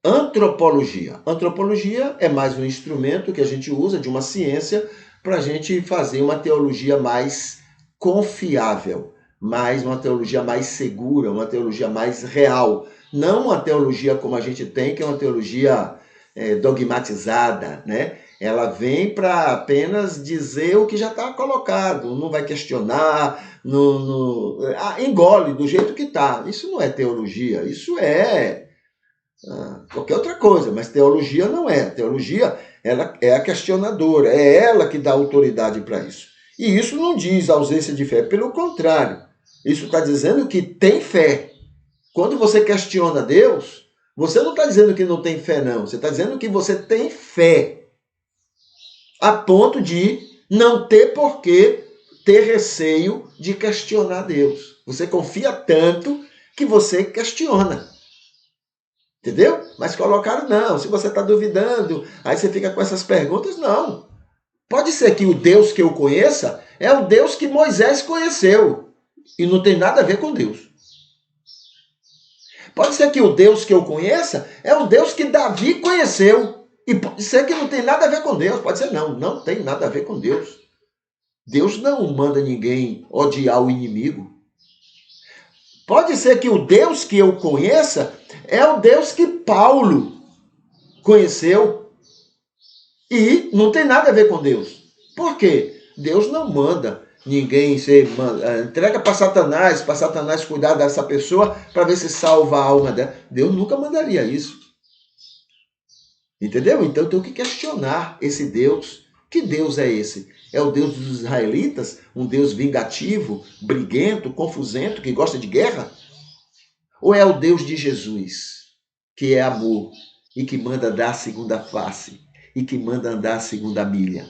Antropologia. Antropologia é mais um instrumento que a gente usa de uma ciência para a gente fazer uma teologia mais confiável, mais uma teologia mais segura, uma teologia mais real. Não uma teologia como a gente tem, que é uma teologia dogmatizada, né? Ela vem para apenas dizer o que já está colocado, não vai questionar, engole do jeito que está. Isso não é teologia, isso é qualquer outra coisa, mas teologia não é. Teologia, ela é a questionadora, é ela que dá autoridade para isso. E isso não diz ausência de fé, pelo contrário. Isso está dizendo que tem fé. Quando você questiona Deus, você não está dizendo que não tem fé, não. Você está dizendo que você tem fé, a ponto de não ter por que ter receio de questionar Deus. Você confia tanto que você questiona. Entendeu? Mas colocaram não. Se você está duvidando, aí você fica com essas perguntas, não. Pode ser que o Deus que eu conheça é o Deus que Moisés conheceu. E não tem nada a ver com Deus. Pode ser que o Deus que eu conheça é o Deus que Davi conheceu. E pode ser que não tem nada a ver com Deus. Pode ser não, não tem nada a ver com Deus. Deus não manda ninguém odiar o inimigo. Pode ser que o Deus que eu conheça é o Deus que Paulo conheceu e não tem nada a ver com Deus. Por quê? Deus não manda ninguém entrega para Satanás cuidar dessa pessoa para ver se salva a alma dela. Deus nunca mandaria isso. Entendeu? Então tem que questionar esse Deus. Que Deus é esse? É o Deus dos israelitas? Um Deus vingativo, briguento, confusento, que gosta de guerra? Ou é o Deus de Jesus, que é amor e que manda dar a segunda face e que manda andar a segunda milha?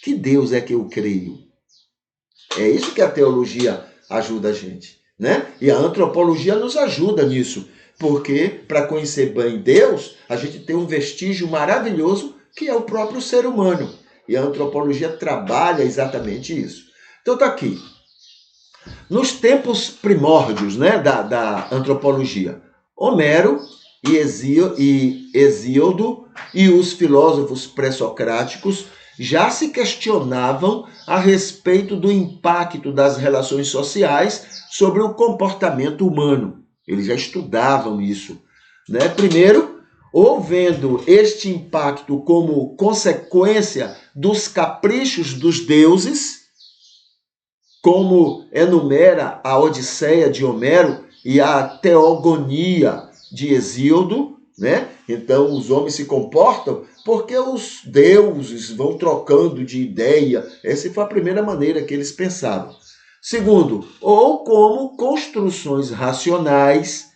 Que Deus é que eu creio? É isso que a teologia ajuda a gente, né? E a antropologia nos ajuda nisso, porque para conhecer bem Deus, a gente tem um vestígio maravilhoso que é o próprio ser humano. E a antropologia trabalha exatamente isso. Então tá aqui. Nos tempos primórdios, né, da antropologia, Homero e Hesíodo e os filósofos pré-socráticos já se questionavam a respeito do impacto das relações sociais sobre o comportamento humano. Eles já estudavam isso, né? Primeiro, ou vendo este impacto como consequência dos caprichos dos deuses, como enumera a Odisseia de Homero e a Teogonia de Hesíodo, né? Então os homens se comportam porque os deuses vão trocando de ideia. Essa foi a primeira maneira que eles pensavam. Segundo, ou como construções racionais,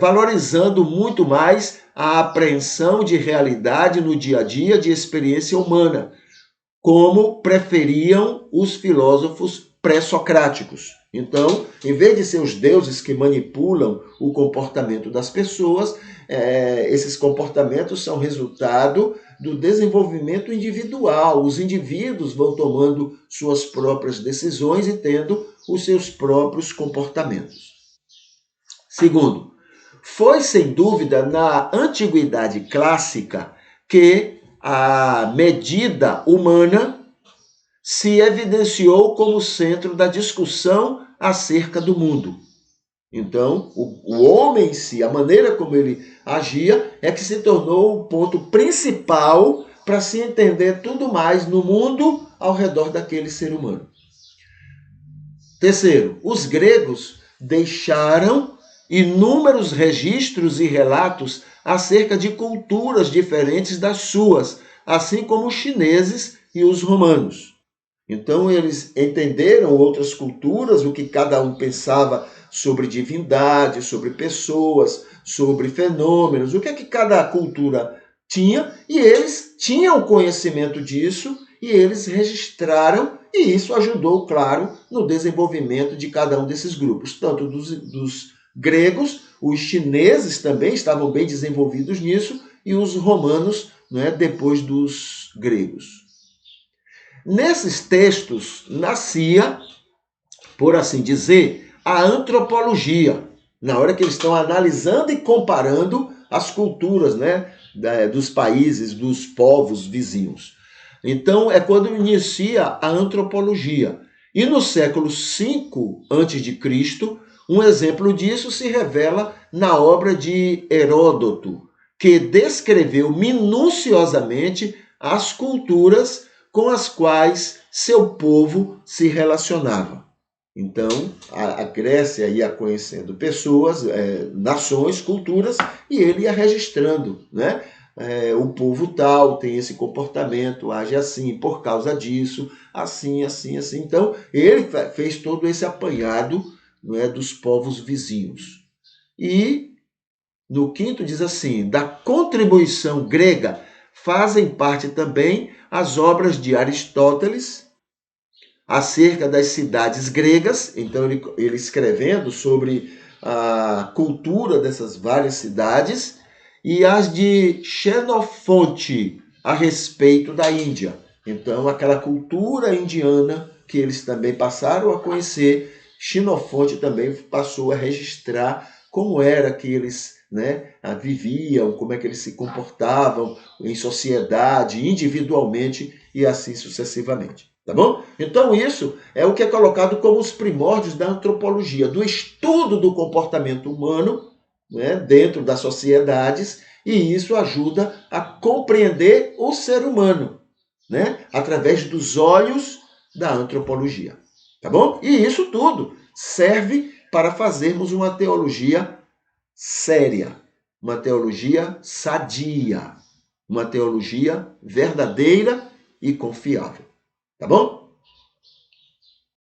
valorizando muito mais a apreensão de realidade no dia a dia de experiência humana, como preferiam os filósofos pré-socráticos. Então, em vez de ser os deuses que manipulam o comportamento das pessoas, esses comportamentos são resultado do desenvolvimento individual. Os indivíduos vão tomando suas próprias decisões e tendo os seus próprios comportamentos. Segundo, foi sem dúvida na antiguidade clássica que a medida humana se evidenciou como centro da discussão acerca do mundo. Então, o homem em si, a maneira como ele agia, é que se tornou o ponto principal para se entender tudo mais no mundo ao redor daquele ser humano. Terceiro, os gregos deixaram inúmeros registros e relatos acerca de culturas diferentes das suas, assim como os chineses e os romanos. Então eles entenderam outras culturas, o que cada um pensava sobre divindade, sobre pessoas, sobre fenômenos, o que é que cada cultura tinha, e eles tinham conhecimento disso e eles registraram, e isso ajudou, claro, no desenvolvimento de cada um desses grupos, tanto dos gregos, os chineses também estavam bem desenvolvidos nisso, e os romanos, né, depois dos gregos. Nesses textos nascia, por assim dizer, a antropologia, na hora que eles estão analisando e comparando as culturas, né, dos países, dos povos vizinhos. Então, é quando inicia a antropologia. E no século V a.C., um exemplo disso se revela na obra de Heródoto, que descreveu minuciosamente as culturas com as quais seu povo se relacionava. Então, a Grécia ia conhecendo pessoas, nações, culturas, e ele ia registrando, né? O povo tal tem esse comportamento, age assim, por causa disso, assim, assim, assim. Então, ele fez todo esse apanhado, não é, dos povos vizinhos. E no quinto diz assim: da contribuição grega fazem parte também as obras de Aristóteles acerca das cidades gregas. Então, ele escrevendo sobre a cultura dessas várias cidades, e as de Xenofonte a respeito da Índia. Então, aquela cultura indiana que eles também passaram a conhecer, Xenofonte também passou a registrar como era que eles, né, viviam, como é que eles se comportavam em sociedade, individualmente e assim sucessivamente. Tá bom? Então isso é o que é colocado como os primórdios da antropologia, do estudo do comportamento humano, né, dentro das sociedades, e isso ajuda a compreender o ser humano, né, através dos olhos da antropologia. Tá bom? E isso tudo serve para fazermos uma teologia séria, uma teologia sadia, uma teologia verdadeira e confiável. Tá bom?